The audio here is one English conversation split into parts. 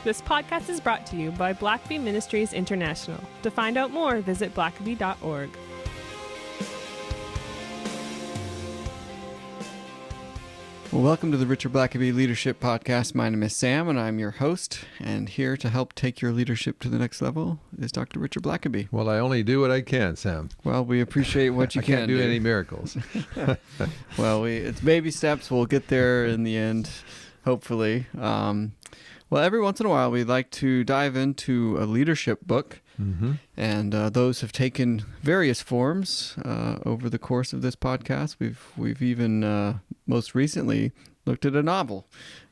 This podcast is brought to you by Blackaby Ministries International. To find out more, visit blackaby.org. Well, welcome to the Richard Blackaby Leadership Podcast. My name is Sam, and I'm your host. And here to help take your leadership to the next level is Dr. Richard Blackaby. Well, I only do what I can, Sam. Well, we appreciate what you I can can't do any miracles. Well, it's baby steps. We'll get there in the end, hopefully. Well, every once in a while, we'd like to dive into a leadership book. Mm-hmm. And those have taken various forms over the course of this podcast. We've even most recently looked at a novel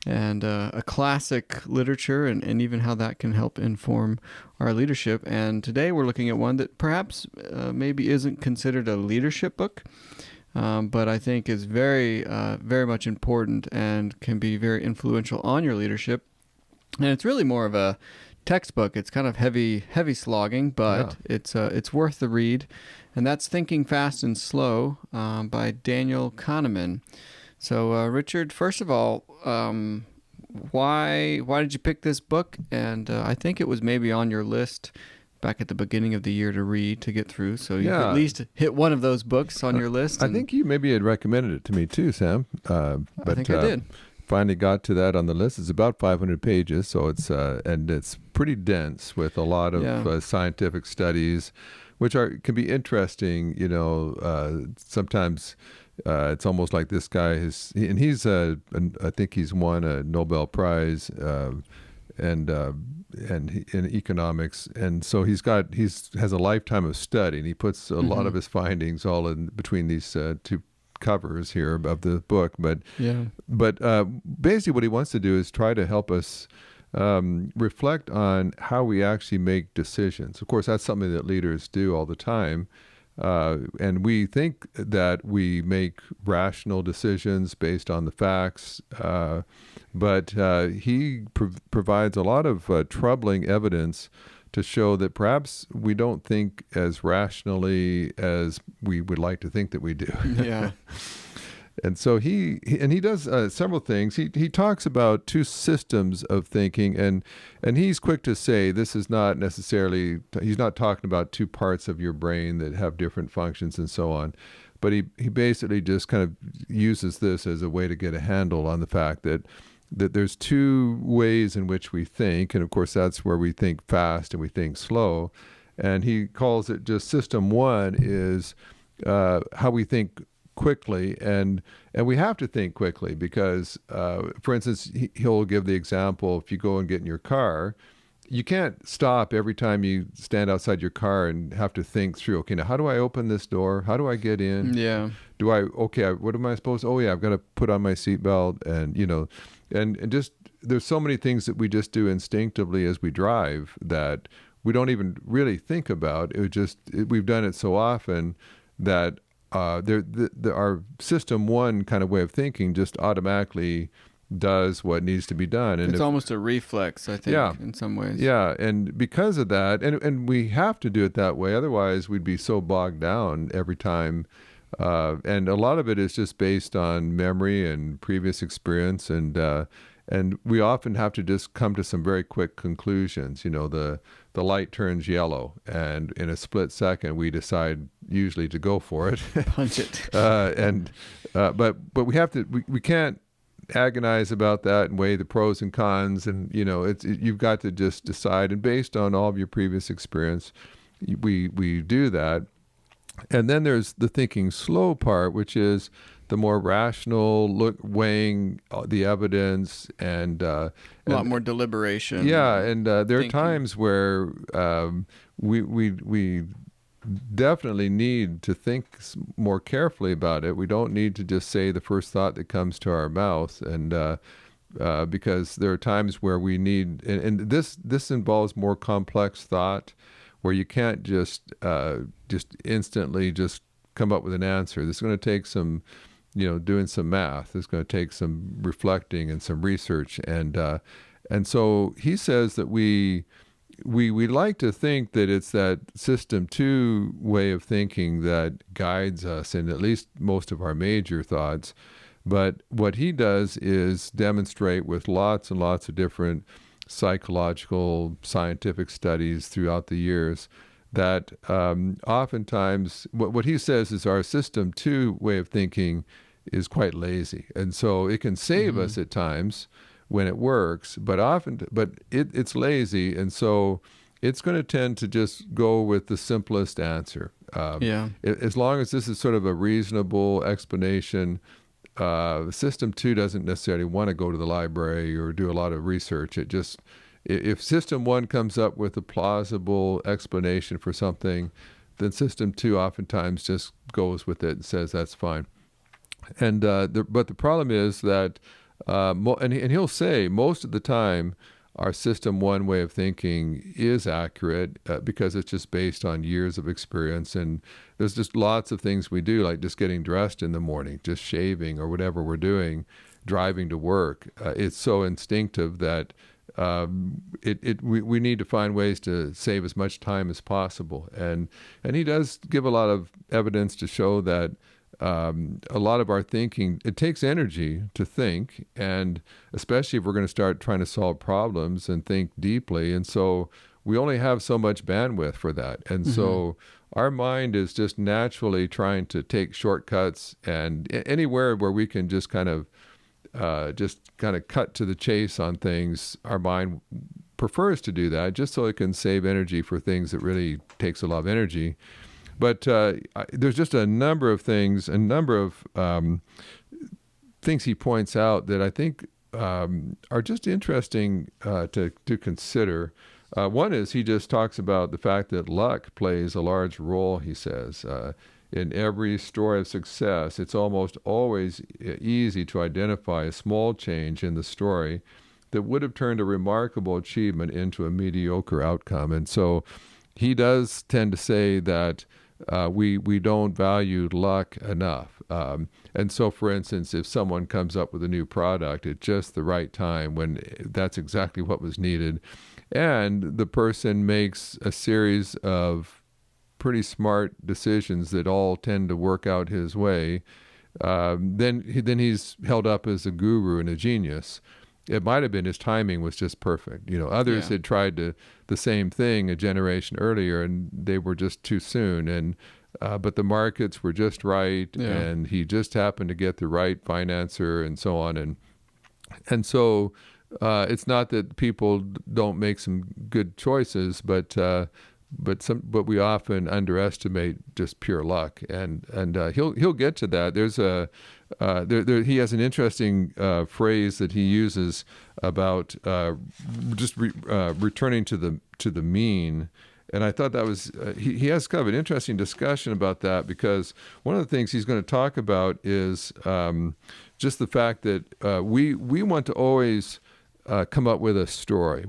and a classic literature and even how that can help inform our leadership. And today we're looking at one that perhaps maybe isn't considered a leadership book, but I think is very, very much important and can be very influential on your leadership. And it's really more of a textbook. It's kind of heavy slogging, but it's worth the read. And that's Thinking Fast and Slow by Daniel Kahneman. So, Richard, first of all, why did you pick this book? And I think it was maybe on your list back at the beginning of the year to read, to get through. So you could at least hit one of those books on your list. I think you maybe had recommended it to me too, Sam. But I think I did. Finally got to that on the list. It's about 500 pages, so it's pretty dense with a lot of scientific studies, which can be interesting. You know, sometimes it's almost like this guy I think he's won a Nobel Prize and in economics, and so he has a lifetime of study, and he puts a lot of his findings all in between these two covers here of the book, but basically what he wants to do is try to help us reflect on how we actually make decisions. Of course, that's something that leaders do all the time, and we think that we make rational decisions based on the facts, but he provides a lot of troubling evidence to show that perhaps we don't think as rationally as we would like to think that we do. Yeah. And so he does several things. He talks about two systems of thinking, and he's quick to say this is not necessarily, he's not talking about two parts of your brain that have different functions and so on. But he basically just kind of uses this as a way to get a handle on the fact that there's two ways in which we think, and of course that's where we think fast and we think slow. And he calls it just system one is how we think quickly, and we have to think quickly because, for instance, he'll give the example, if you go and get in your car, you can't stop every time you stand outside your car and have to think through, okay, now how do I open this door? How do I get in? Yeah. What am I supposed to, I've got to put on my seatbelt, and, you know, and just, there's so many things that we just do instinctively as we drive that we don't even really think about. We've done it so often that our system one kind of way of thinking just automatically does what needs to be done. And it's almost a reflex, I think, in some ways. Yeah, and because of that, and we have to do it that way, otherwise we'd be so bogged down every time. And a lot of it is just based on memory and previous experience, and we often have to just come to some very quick conclusions. You know, the light turns yellow, and in a split second we decide usually to go for it, punch it. But we can't agonize about that and weigh the pros and cons, and you know, you've got to just decide, and based on all of your previous experience, we do that. And then there's the thinking slow part, which is the more rational weighing the evidence and a lot more deliberation. Yeah, and there are times where we definitely need to think more carefully about it. We don't need to just say the first thought that comes to our mouth, and because there are times where we need, and this involves more complex thought, where you can't just instantly just come up with an answer. This is going to take some, doing some math. It's going to take some reflecting and some research, and so he says that we like to think that it's that system two way of thinking that guides us in at least most of our major thoughts. But what he does is demonstrate with lots and lots of different psychological, scientific studies throughout the years that oftentimes what he says is our system 2 way of thinking is quite lazy. And so it can save us at times when it works, but it's lazy. And so it's going to tend to just go with the simplest answer. As long as this is sort of a reasonable explanation, System 2 doesn't necessarily want to go to the library or do a lot of research. It just, if System 1 comes up with a plausible explanation for something, then System 2 oftentimes just goes with it and says that's fine. And but the problem is that, and he'll say most of the time, our System 1 way of thinking is accurate because it's just based on years of experience. And there's just lots of things we do, like just getting dressed in the morning, just shaving or whatever we're doing, driving to work. It's so instinctive that we need to find ways to save as much time as possible. And he does give a lot of evidence to show that a lot of our thinking, it takes energy to think, and especially if we're going to start trying to solve problems and think deeply. And so we only have so much bandwidth for that. And so our mind is just naturally trying to take shortcuts, and anywhere where we can just kind of cut to the chase on things, our mind prefers to do that just so it can save energy for things that really takes a lot of energy. But there's just a number of things he points out that I think are just interesting to consider. One is he just talks about the fact that luck plays a large role, he says. In every story of success, it's almost always easy to identify a small change in the story that would have turned a remarkable achievement into a mediocre outcome. And so he does tend to say that we don't value luck enough. And so, for instance, if someone comes up with a new product at just the right time when that's exactly what was needed, and the person makes a series of pretty smart decisions that all tend to work out his way, then he's held up as a guru and a genius. It might have been his timing was just perfect. Others had tried the same thing a generation earlier, and they were just too soon. And but the markets were just right, and he just happened to get the right financer, and so on. And so it's not that people don't make some good choices, but we often underestimate just pure luck, and he'll get to that. There's he has an interesting phrase that he uses about returning to the mean, and I thought that was he has kind of an interesting discussion about that, because one of the things he's going to talk about is just the fact that we want to always come up with a story.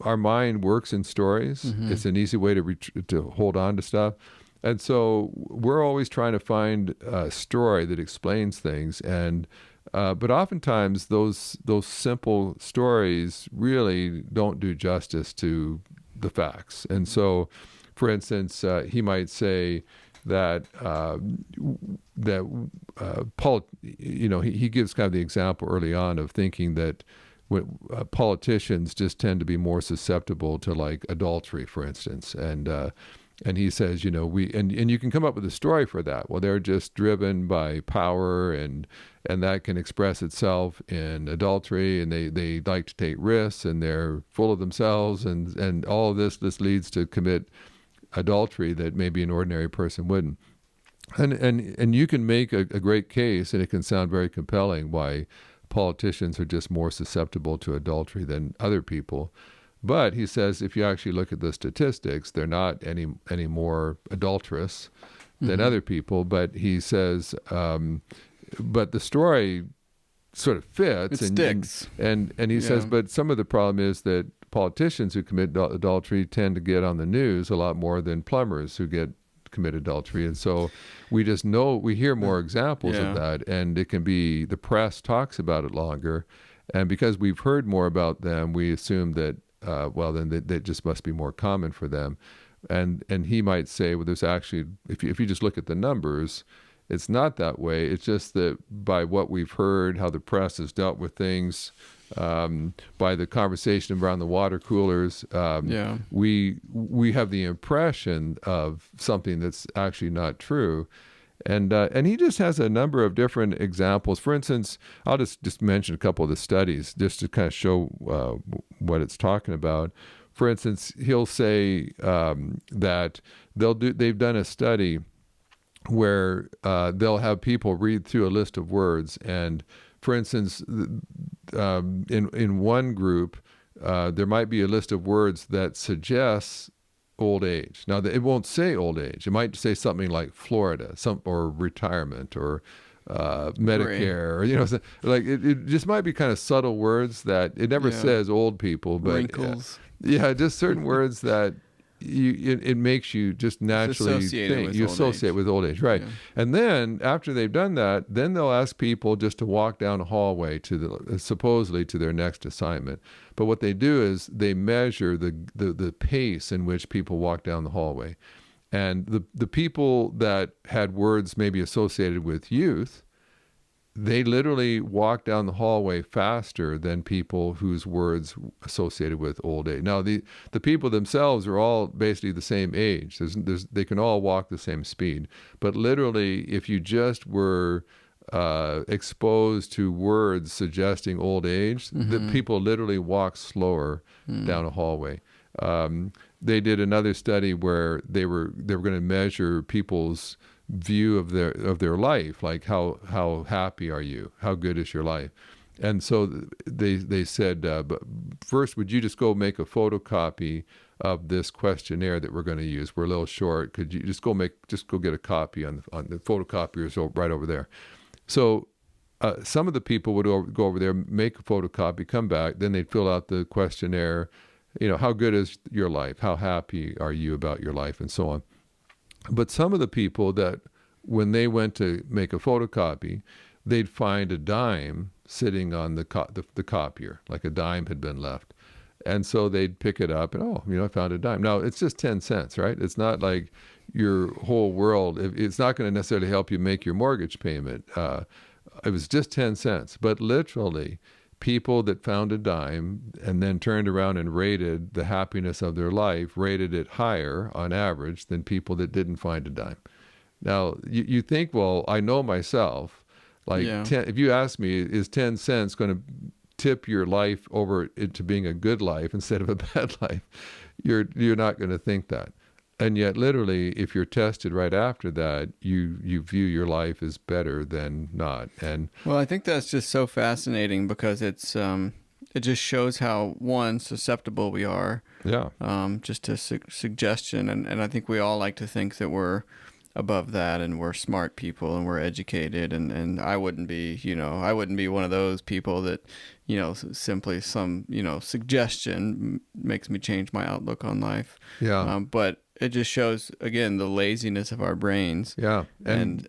Our mind works in stories. It's an easy way to hold on to stuff. And so we're always trying to find a story that explains things. And but oftentimes those simple stories really don't do justice to the facts. And so, for instance, he might say that he gives kind of the example early on of thinking that politicians just tend to be more susceptible to, like, adultery, for instance, and he says, and you can come up with a story for that. Well, they're just driven by power, and that can express itself in adultery, and they like to take risks, and they're full of themselves, and all of this leads to commit adultery that maybe an ordinary person wouldn't. And you can make a great case, and it can sound very compelling, why politicians are just more susceptible to adultery than other people. But he says if you actually look at the statistics, they're not any more adulterous than other people. But he says, but the story sort of fits. It sticks. And he says, but some of the problem is that politicians who commit adultery tend to get on the news a lot more than plumbers who commit adultery. And so we just know, we hear more examples of that, and it can be, the press talks about it longer. And because we've heard more about them, we assume that then that just must be more common for them. And he might say, well, there's actually, if you just look at the numbers, It's not that way. It's just that by what we've heard, how the press has dealt with things, by the conversation around the water coolers, we have the impression of something that's actually not true. And he just has a number of different examples. For instance, I'll just mention a couple of the studies just to kind of show what it's talking about. For instance, he'll say that they've done a study where they'll have people read through a list of words. And for instance, in one group, there might be a list of words that suggests old age. Now, it won't say old age. It might say something like Florida, or retirement, or Medicare, or like it just might be kind of subtle words that it never says old people, but wrinkles. Just certain words that it makes you just naturally think. You associate with old age, right? Yeah. And then after they've done that, then they'll ask people just to walk down a hallway supposedly to their next assignment. But what they do is they measure the pace in which people walk down the hallway. And the people that had words maybe associated with youth, they literally walk down the hallway faster than people whose words associated with old age. Now, the people themselves are all basically the same age. They can all walk the same speed. But literally, if you just were exposed to words suggesting old age, the people literally walk slower down a hallway. They did another study where they were going to measure people's view of their life, like how happy are you, how good is your life. And so they said, but first, would you just go make a photocopy of this questionnaire that we're going to use? We're a little short. Could you just go get a copy on the photocopiers right over there? So some of the people would go over there, make a photocopy, come back, then they'd fill out the questionnaire. How good is your life? How happy are you about your life, and so on. But some of the people that, when they went to make a photocopy, they'd find a dime sitting on the copier, like a dime had been left. And so they'd pick it up and, I found a dime. Now, it's just 10 cents, right? It's not like your whole world. It's not going to necessarily help you make your mortgage payment. It was just 10 cents. But literally, people that found a dime and then turned around and rated the happiness of their life, rated it higher on average than people that didn't find a dime. Now, you think, well, I know myself. Like, if you ask me, is 10 cents going to tip your life over into being a good life instead of a bad life? You're not going to think that. And yet, literally, if you're tested right after that, you view your life as better than not. And well, I think that's just so fascinating because it's it just shows how susceptible we are. Yeah. Just to suggestion, and I think we all like to think that we're above that and we're smart people and we're educated, and I wouldn't be one of those people that simply some suggestion makes me change my outlook on life. Yeah. But it just shows, again, the laziness of our brains. Yeah. And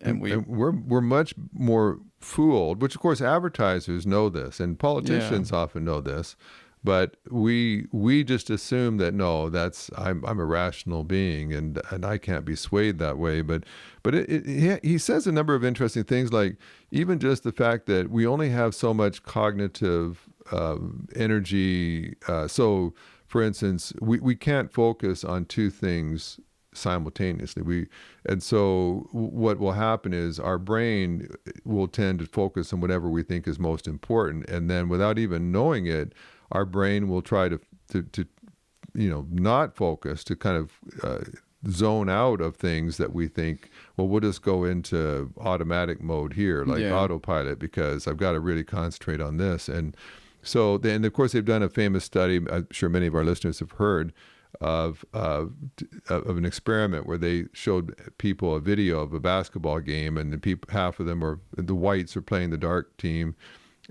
we're much more fooled, which of course advertisers know this and politicians often know this, but we just assume that I'm a rational being and I can't be swayed that way. But he says a number of interesting things, like even just the fact that we only have so much cognitive energy. So, for instance, we can't focus on two things simultaneously. And so what will happen is our brain will tend to focus on whatever we think is most important, and then without even knowing it, our brain will try to not focus, to kind of zone out of things that we think, well, we'll just go into automatic mode here, like autopilot, because I've got to really concentrate on this. And so then, of course, they've done a famous study, I'm sure many of our listeners have heard of an experiment where they showed people a video of a basketball game, and half of them the whites are playing the dark team,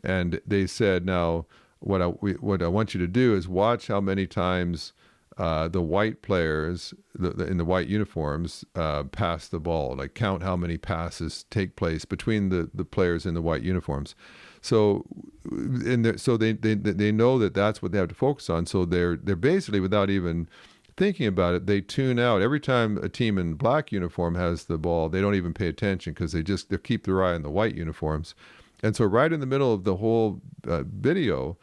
and they said, now what I want you to do is watch how many times the white players in the white uniforms pass the ball, like count how many passes take place between the players in the white uniforms. So, so they know that that's what they have to focus on. So they're basically, without even thinking about it, they tune out. Every time a team in black uniform has the ball, they don't even pay attention because they keep their eye on the white uniforms. And so right in the middle of the whole video,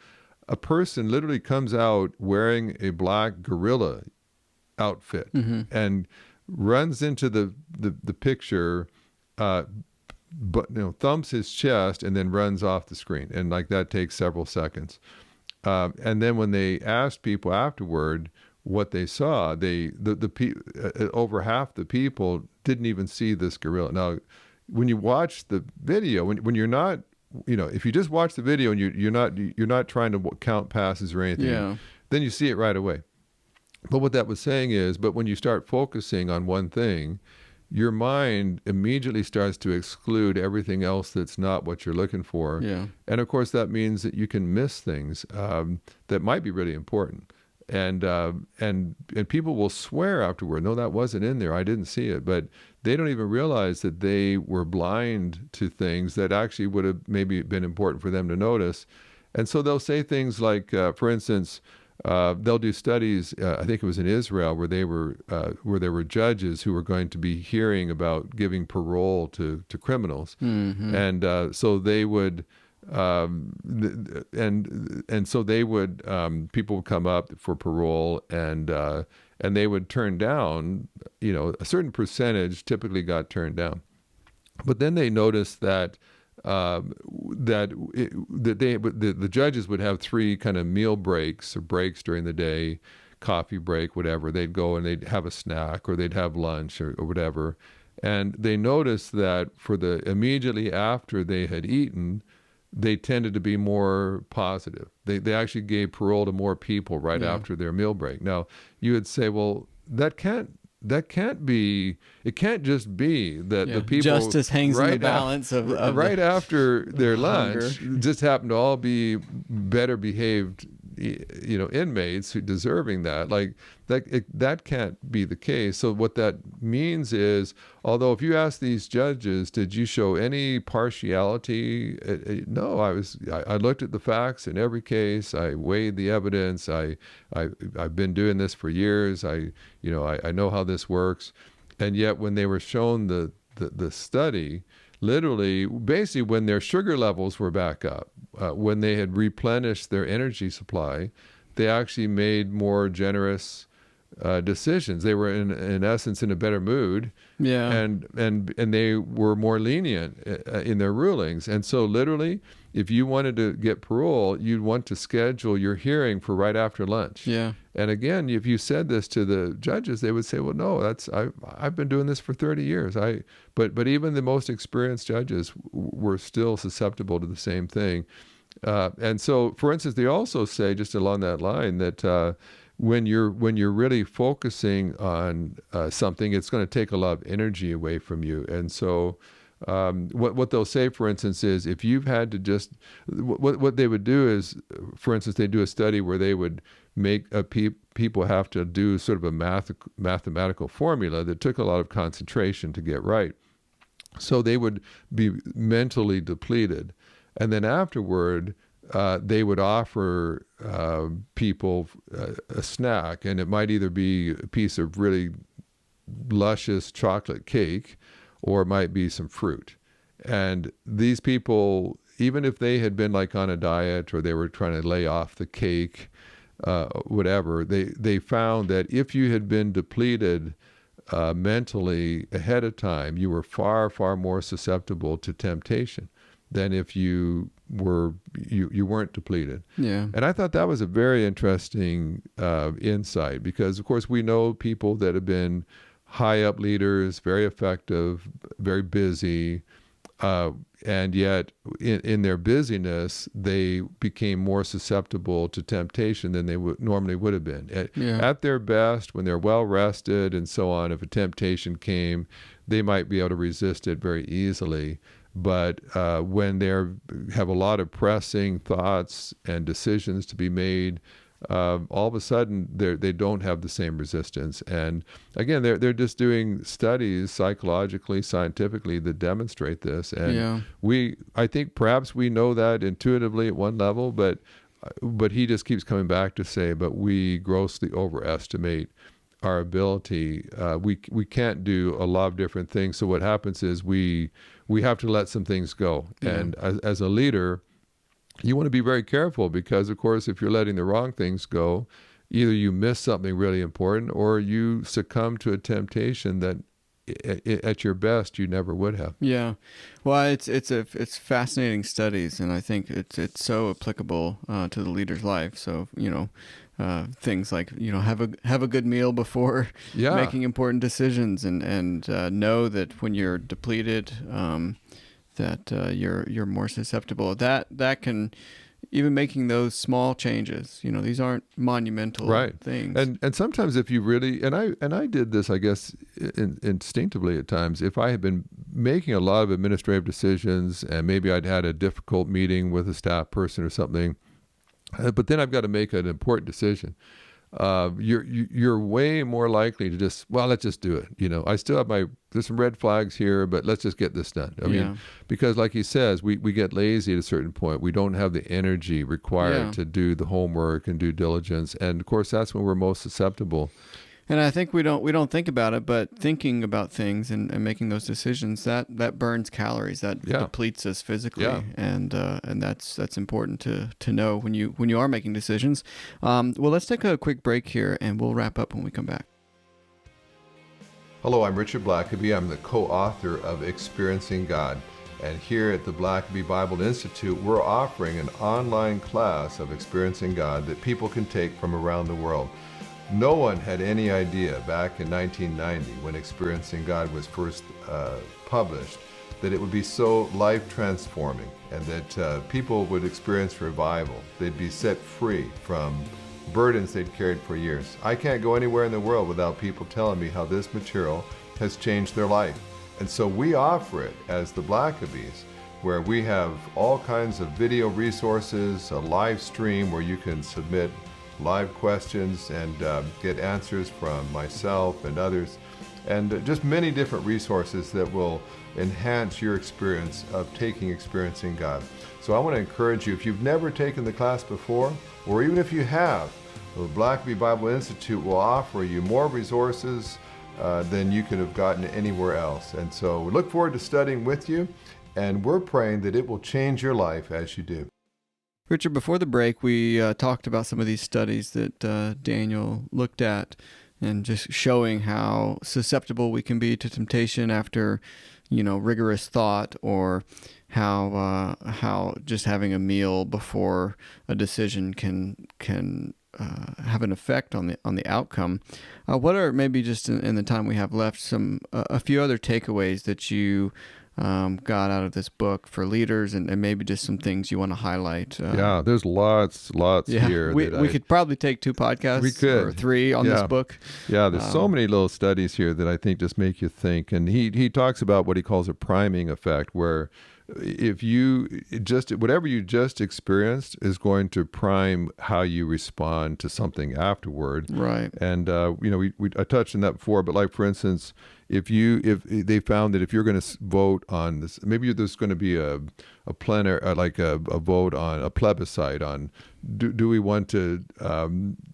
a person literally comes out wearing a black gorilla outfit and runs into the picture, but thumps his chest and then runs off the screen, and like that takes several seconds. And then when they asked people afterward what they saw, over half the people didn't even see this gorilla. Now, when you watch the video, when you're not, if you just watch the video and you're not trying to count passes or anything, then you see it right away. But what that was saying is, but when you start focusing on one thing, your mind immediately starts to exclude everything else that's not what you're looking for. Yeah. And of course, that means that you can miss things that might be really important. And people will swear afterward, no, that wasn't in there, I didn't see it. But they don't even realize that they were blind to things that actually would have maybe been important for them to notice. And so they'll say things like, for instance, they'll do studies. I think it was in Israel where there were judges who were going to be hearing about giving parole to criminals, and so they would, people would come up for parole, and they would turn down. A certain percentage typically got turned down, but then they noticed that. The judges would have 3 kind of meal breaks or breaks during the day, coffee break, whatever. They'd go and they'd have a snack or they'd have lunch or whatever. And they noticed that for the immediately after they had eaten, they tended to be more positive. They actually gave parole to more people right after their meal break. Now, you would say, well, that can't be. It can't just be that the people justice hangs in the balance of right after their lunch just happen to all be better behaved, inmates who deserving that. Like that can't be the case. So what that means is, although if you ask these judges, did you show any partiality? No, I looked at the facts in every case. I weighed the evidence. I've been doing this for years. I know how this works. And yet when they were shown the study, literally, basically when their sugar levels were back up, when they had replenished their energy supply, they actually made more generous decisions. They were in essence in a better mood, and they were more lenient in their rulings. And so literally, if you wanted to get parole, you'd want to schedule your hearing for right after lunch. Yeah. And again, if you said this to the judges, they would say, well, no, I've been doing this for 30 years. But even the most experienced judges were still susceptible to the same thing. And so, for instance, they also say, just along that line, that when you're really focusing on something, it's going to take a lot of energy away from you. And so what they'll say, for instance, is if you've had to just what they would do is, for instance, they do a study where they would make people have to do sort of a mathematical formula that took a lot of concentration to get right. So they would be mentally depleted, and then afterward they would offer people a snack, and it might either be a piece of really luscious chocolate cake, or it might be some fruit. And these people, even if they had been like on a diet or they were trying to lay off the cake, whatever, they found that if you had been depleted mentally ahead of time, you were far, far more susceptible to temptation than if you weren't depleted. Yeah. And I thought that was a very interesting insight, because of course we know people that have been high up leaders, very effective, very busy, and yet in their busyness, they became more susceptible to temptation than they normally would have been. At their best, when they're well rested and so on, if a temptation came, they might be able to resist it very easily. But when they have a lot of pressing thoughts and decisions to be made, all of a sudden they don't have the same resistance. And again, they're just doing studies psychologically, scientifically, that demonstrate this. And I think perhaps we know that intuitively at one level, but he just keeps coming back to say, but we grossly overestimate our ability. We can't do a lot of different things. So what happens is we have to let some things go. Yeah. And as a leader, you want to be very careful, because, of course, if you're letting the wrong things go, either you miss something really important or you succumb to a temptation that at your best you never would have. Yeah, well, it's fascinating studies, and I think it's so applicable to the leader's life. So things like have a good meal before making important decisions, and know that when you're depleted, that you're more susceptible. That can. Even making those small changes, these aren't monumental things. And sometimes if you really, and I did this, I guess, instinctively at times, if I had been making a lot of administrative decisions and maybe I'd had a difficult meeting with a staff person or something, but then I've got to make an important decision. You're way more likely to just, let's just do it. I still have there's some red flags here, but let's just get this done. I mean, because like he says, we get lazy at a certain point. We don't have the energy required to do the homework and due diligence. And of course, that's when we're most susceptible. And I think we don't think about it, but thinking about things and making those decisions, that burns calories, that depletes us physically, and that's important to know when you are making decisions. Well, let's take a quick break here, and we'll wrap up when we come back. Hello, I'm Richard Blackaby. I'm the co-author of Experiencing God. And here at the Blackaby Bible Institute, we're offering an online class of Experiencing God that people can take from around the world. No one had any idea back in 1990, when Experiencing God was first published, that it would be so life-transforming and that people would experience revival. They'd be set free from burdens they'd carried for years. I can't go anywhere in the world without people telling me how this material has changed their life. And so we offer it as the Blackabys, where we have all kinds of video resources, a live stream where you can submit live questions and get answers from myself and others, and just many different resources that will enhance your experience of Experiencing God. So I want to encourage you, if you've never taken the class before, or even if you have, the Blackaby Bible Institute will offer you more resources than you could have gotten anywhere else. And so we look forward to studying with you, and we're praying that it will change your life as you do. Richard, before the break, we talked about some of these studies that Daniel looked at, and just showing how susceptible we can be to temptation after, rigorous thought, or how just having a meal before a decision can have an effect on the outcome. What are, maybe just in the time we have left, a few other takeaways that you got out of this book for leaders, and maybe just some things you want to highlight? There's lots here. We could probably take 2 podcasts or 3 on this book. There's so many little studies here that I think just make you think. And he talks about what he calls a priming effect, where if whatever you just experienced is going to prime how you respond to something afterward. Right. And I touched on that before, but like, for instance, if they found that if you're going to vote on this, maybe there's going to be a plenary, like a vote on a plebiscite on do we want to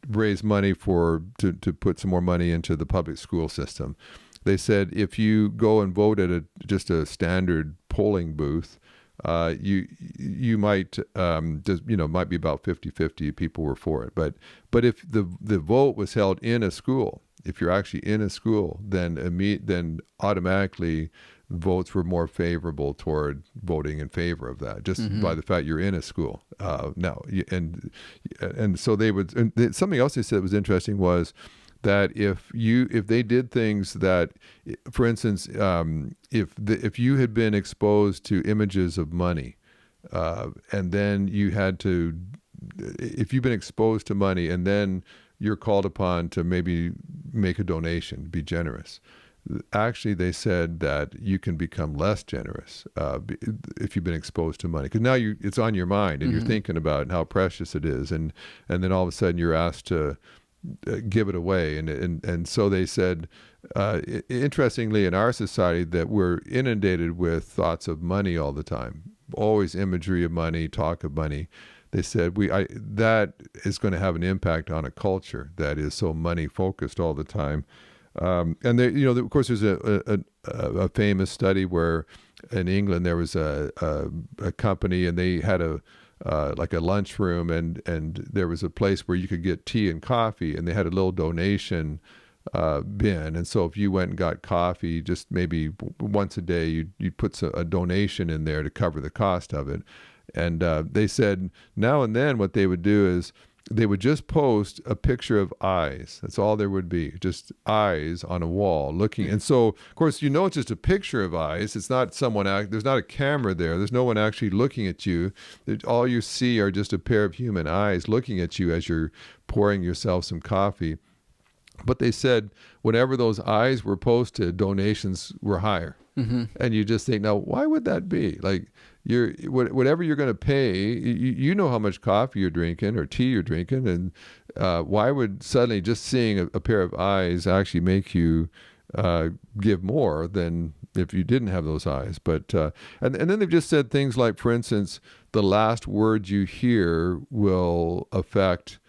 raise money to put some more money into the public school system. They said if you go and vote at just a standard polling booth, you might might be about 50-50 people were for it. But if the vote was held in a school, if you're actually in a school, then automatically votes were more favorable toward voting in favor of that, just by the fact you're in a school. And so they would. And something else they said was interesting was that if they did things that, for instance, if you had been exposed to images of money, and then if you've been exposed to money and then you're called upon to maybe make a donation, be generous. Actually, they said that you can become less generous if you've been exposed to money, because now it's on your mind and you're thinking about how precious it is, and then all of a sudden you're asked to give it away, and so they said, interestingly, in our society, that we're inundated with thoughts of money all the time, always imagery of money, talk of money, they said that is going to have an impact on a culture that is so money focused all the time. And there, of course, there's a famous study where in England there was a company, and they had like a lunchroom, and there was a place where you could get tea and coffee, and they had a little donation bin. And so if you went and got coffee, just maybe once a day, you'd put a donation in there to cover the cost of it. And they said now and then what they would do is they would just post a picture of eyes. That's all there would be, just eyes on a wall looking. And so, of course, it's just a picture of eyes. It's not there's not a camera there. There's no one actually looking at you. All you see are just a pair of human eyes looking at you as you're pouring yourself some coffee. But they said whenever those eyes were posted, donations were higher. Mm-hmm. And you just think, now, why would that be? Like, whatever you're going to pay, you know how much coffee you're drinking or tea you're drinking, and why would suddenly just seeing a pair of eyes actually make you give more than if you didn't have those eyes? But and then they've just said things like, for instance, the last word you hear will affect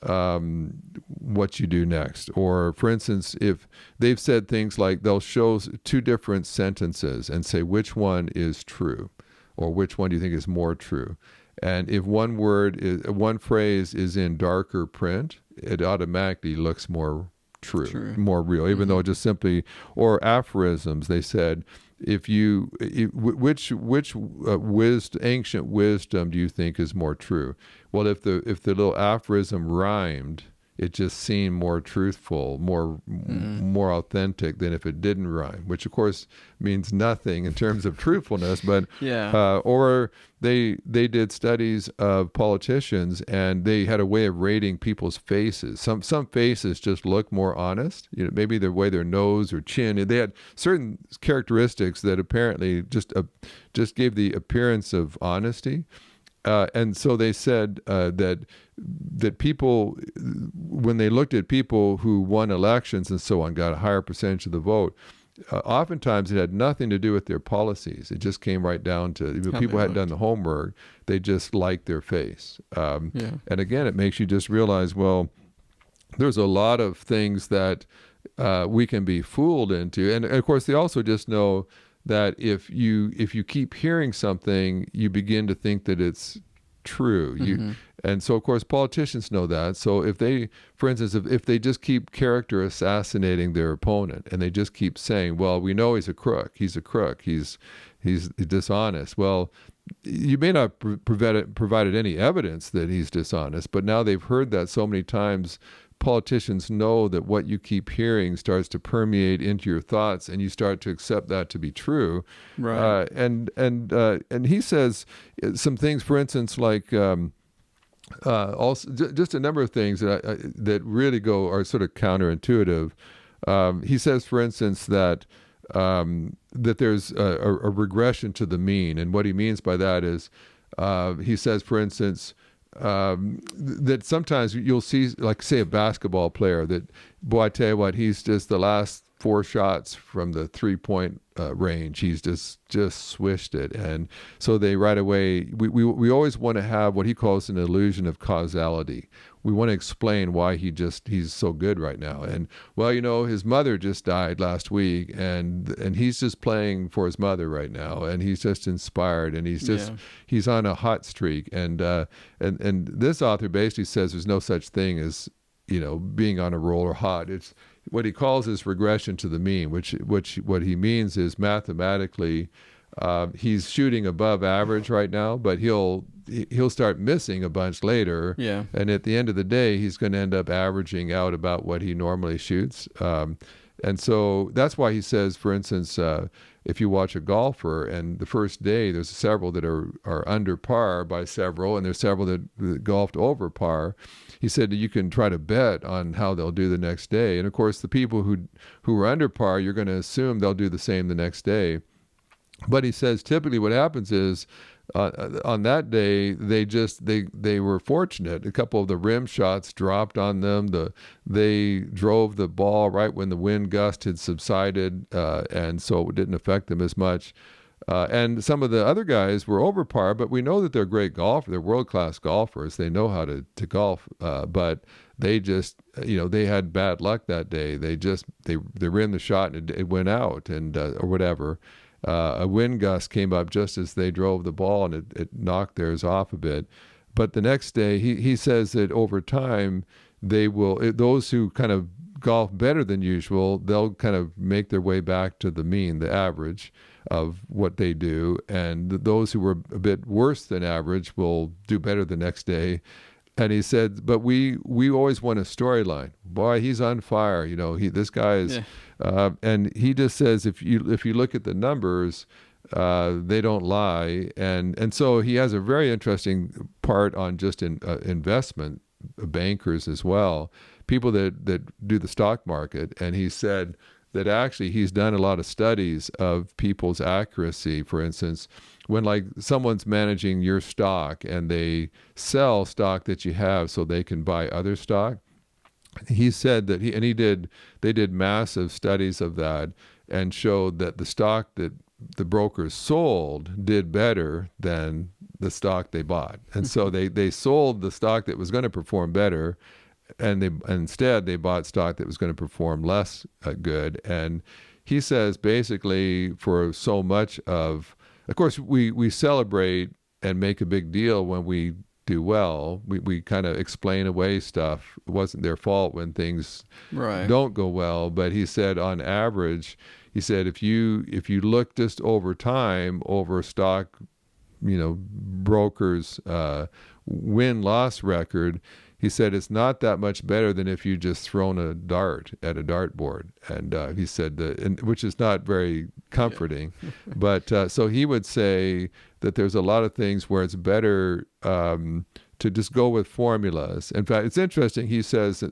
what you do next. Or, for instance, if they've said things like they'll show two different sentences and say which one is true, or which one do you think is more true? And if one phrase is in darker print, it automatically looks more true. More real, even though it just simply, or aphorisms, they said, which ancient wisdom do you think is more true? Well, if the little aphorism rhymed, it just seemed more truthful, more authentic than if it didn't rhyme, which of course means nothing in terms of truthfulness. But or they did studies of politicians, and they had a way of rating people's faces. Some faces just look more honest. Maybe the way their nose or chin. They had certain characteristics that apparently just gave the appearance of honesty. And so they said that people, when they looked at people who won elections and so on, got a higher percentage of the vote, oftentimes it had nothing to do with their policies. It just came right down to people hadn't done the homework. They just liked their face. And again, it makes you just realize, well, there's a lot of things that we can be fooled into. And of course, they also just know that if you keep hearing something, you begin to think that it's true. Mm-hmm. And so, of course, politicians know that. So if they, for instance, if they just keep character assassinating their opponent, and they just keep saying, well, we know he's a crook, he's dishonest. Well, you may not provided any evidence that he's dishonest, but now they've heard that so many times. Politicians know that what you keep hearing starts to permeate into your thoughts, and you start to accept that to be true. Right. And he says some things, for instance, like also just a number of things that really are sort of counterintuitive. He says, for instance, that there's a regression to the mean, and what he means by that is he says, for instance, that sometimes you'll see, like, say, a basketball player that, boy, I tell you what, he's just the last 4 shots from the 3-point range, he's just swished it. And so they right away, we always want to have what he calls an illusion of causality. We want to explain why he's so good right now. And, well, his mother just died last week, and he's just playing for his mother right now, and he's just inspired, and he's on a hot streak. And this author basically says there's no such thing as, being on a roll or hot. It's what he calls is regression to the mean, which what he means is mathematically he's shooting above average right now, but he'll start missing a bunch later. Yeah. And at the end of the day, he's going to end up averaging out about what he normally shoots. And so that's why he says, for instance, if you watch a golfer and the first day there's several that are under par by several, and there's several that golfed over par, he said that you can try to bet on how they'll do the next day. And of course, the people who are under par, you're going to assume they'll do the same the next day. But he says typically what happens is on that day, they were fortunate. A couple of the rim shots dropped on them. They drove the ball right when the wind gust had subsided, and so it didn't affect them as much. And some of the other guys were over par, but we know that they're great golfers. They're world-class golfers. They know how to golf, but they just, they had bad luck that day. They ran the shot and it went out, and or whatever. A wind gust came up just as they drove the ball, and it knocked theirs off a bit. But the next day, he says that over time, those who kind of golf better than usual, they'll kind of make their way back to the mean, the average of what they do. And those who were a bit worse than average will do better the next day. And he said, but we always want a storyline. Boy, he's on fire. This guy is, and he just says, if you look at the numbers, they don't lie. And so he has a very interesting part on just investment bankers as well, people that do the stock market. And he said that actually he's done a lot of studies of people's accuracy. For instance, when like someone's managing your stock and they sell stock that you have so they can buy other stock, he said that they did massive studies of that and showed that the stock that the brokers sold did better than the stock they bought. And so they sold the stock that was going to perform better, and instead they bought stock that was going to perform less good. And he says basically for so much of course, we celebrate and make a big deal when we do well. We kind of explain away stuff. It wasn't their fault when things don't go well. But he said on average, he said if you look just over time, over stock, brokers' win-loss record, he said it's not that much better than if you just thrown a dart at a dartboard. And he said which is not very comforting. Yeah. But so he would say that there's a lot of things where it's better to just go with formulas. In fact, it's interesting. He says,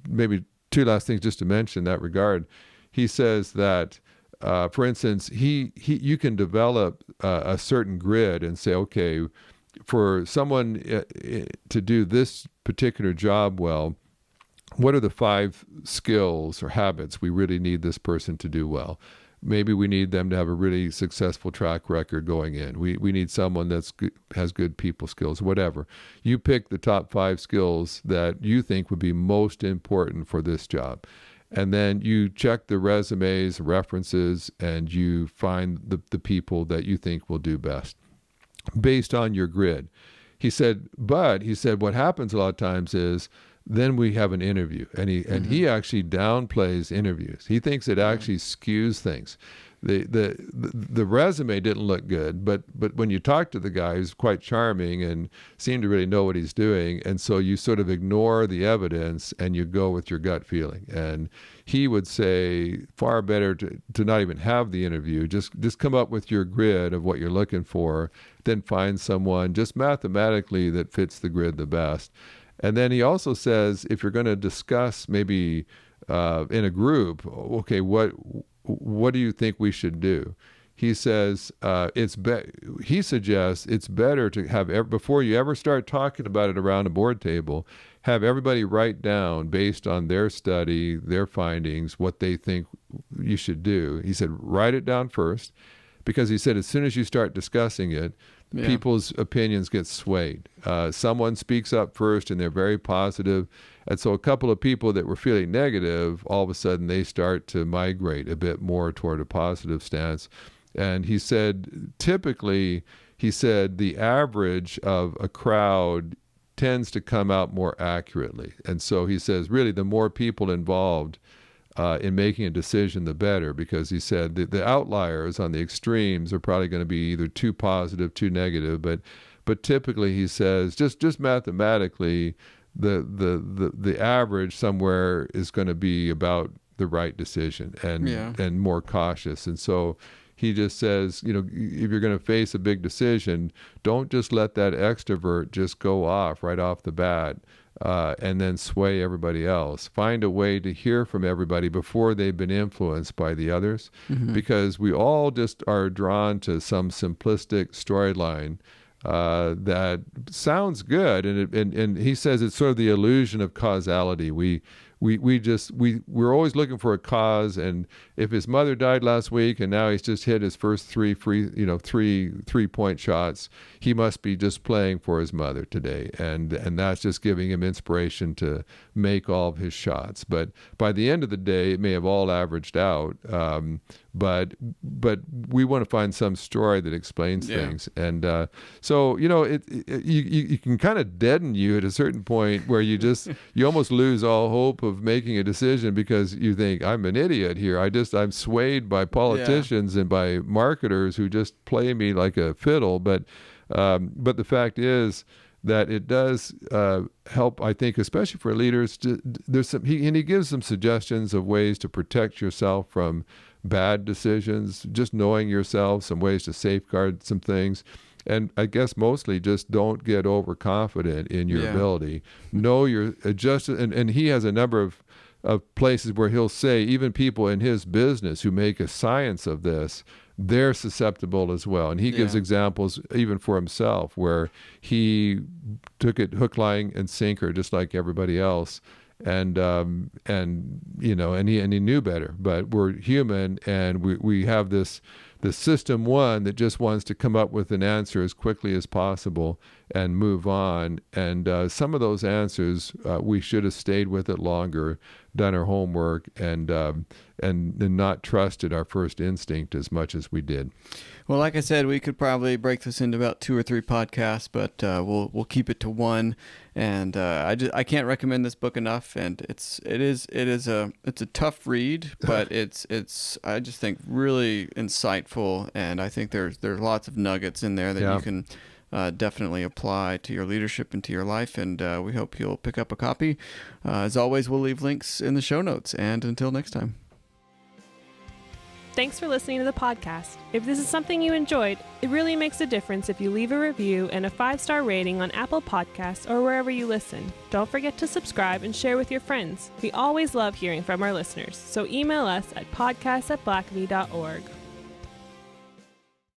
maybe two last things just to mention in that regard. He says that, for instance, you can develop a certain grid and say, okay, for someone to do this particular job well, what are the 5 skills or habits we really need this person to do well? Maybe we need them to have a really successful track record going in. We need someone has good people skills, whatever. You pick the top 5 skills that you think would be most important for this job. And then you check the resumes, references, and you find the people that you think will do best based on your grid. He said, what happens a lot of times is then we have an interview, and he actually downplays interviews. He thinks it actually skews things. The resume didn't look good, but when you talk to the guy, he's quite charming and seemed to really know what he's doing, and so you sort of ignore the evidence and you go with your gut feeling. And he would say far better to not even have the interview, just come up with your grid of what you're looking for, then find someone just mathematically that fits the grid the best. And then he also says if you're going to discuss maybe in a group, okay, what do you think we should do? He says he suggests it's better to have before you ever start talking about it around a board table, have everybody write down based on their study, their findings, what they think you should do. He said write it down first, because he said as soon as you start discussing it, people's opinions get swayed. Someone speaks up first and they're very positive. And so a couple of people that were feeling negative, all of a sudden they start to migrate a bit more toward a positive stance. And he said, typically, the average of a crowd tends to come out more accurately. And so he says, really, the more people involved in making a decision, the better, because he said the outliers on the extremes are probably going to be either too positive, too negative. But typically, he says, just mathematically, the average somewhere is going to be about the right decision and more cautious. And so he just says, if you're going to face a big decision, don't just let that extrovert just go off right off the bat and then sway everybody else. Find a way to hear from everybody before they've been influenced by the others, because we all just are drawn to some simplistic storyline that sounds good, and he says it's sort of the illusion of causality. We we're always looking for a cause. And if his mother died last week and now he's just hit his first three 3-point shots, he must be just playing for his mother today, and that's just giving him inspiration to make all of his shots. But by the end of the day, it may have all averaged out. But we want to find some story that explains things, and so you can kind of deaden you at a certain point where you almost lose all hope of making a decision because you think, I'm an idiot here. I'm swayed by politicians and by marketers who just play me like a fiddle. But the fact is that it does help, I think, especially for leaders. He gives some suggestions of ways to protect yourself from bad decisions, just knowing yourself, some ways to safeguard some things. And I guess mostly just don't get overconfident in your ability. Know your adjusted, and he has a number of places where he'll say even people in his business who make a science of this, they're susceptible as well. And he gives examples even for himself where he took it hook, line, and sinker just like everybody else. And he knew better, but we're human, and we have the system one that just wants to come up with an answer as quickly as possible and move on. And some of those answers, we should have stayed with it longer, done our homework, and not trusted our first instinct as much as we did. Well, like I said, we could probably break this into about 2 or 3 podcasts, but we'll keep it to one. And I can't recommend this book enough. And it's a tough read, but it's I just think really insightful. And I think there's lots of nuggets in there that you can definitely apply to your leadership and to your life. And we hope you'll pick up a copy. As always, we'll leave links in the show notes. And until next time. Thanks for listening to the podcast. If this is something you enjoyed, it really makes a difference if you leave a review and a 5-star rating on Apple Podcasts or wherever you listen. Don't forget to subscribe and share with your friends. We always love hearing from our listeners, so email us at podcast@blackaby.org.